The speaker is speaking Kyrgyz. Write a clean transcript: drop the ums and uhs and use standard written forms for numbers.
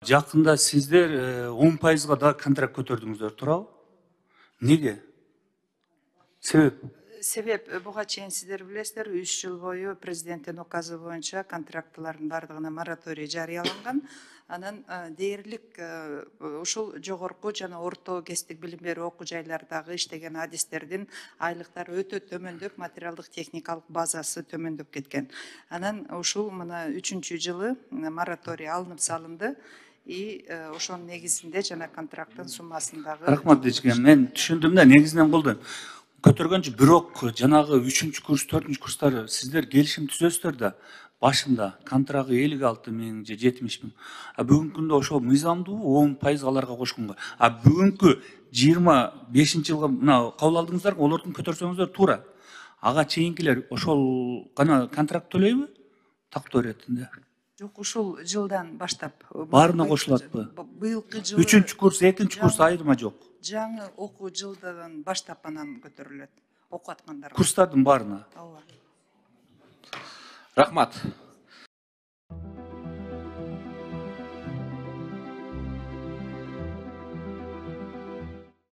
Жақында сіздер 10%-ға да контракт көтердіңіздер, туурабы? Неге? Себеп? Себеп буга чейин сиздер билесиздер, 3 жыл бою президенттин указы боюнча контрактлардын бардыгына мораторий жарыяланган. Анан дээрлик ушул жогорку жана орто кесиптик билим берүү окуу жайлардагы иштеген адистердин айлыктары өтө төмөндөп, материалдык техникалык базасы төмөндөп кеткен. Анан ушул мына 3-чү жылы мораторий алынып салынды. И ошонун негизинде жана контракттын суммасындагы. Рахмат дечкен, мен түшүндүм да, негизинен колдойм. Көтөргөнчү бирок жанагы 3-чү курс, 4-чү курстары сиздер келишим түзөсүздөр да, башында контрагы 56 миң же 70 миң. Бүгүнкү күндө ошол мыйзамдуу 10% аларга кошконго. Бүгүнкү 25-жылга мына кабыл алдыңыздар, олордун көтөрсөңүздөр туура. Ага чейинкилер ошол гана контракт төлөйбү? Тактоо иретинде. Жок, ушул жылдан баштап. Баарына кошулатпы? Быйылкы жылы 3-чү курс, 2-чү курс айырма жок. Жаңы окуу жылдан баштап анан көтөрүлөт. Окуу аткандар. Курстардын баарына. Ооба. Рахмат.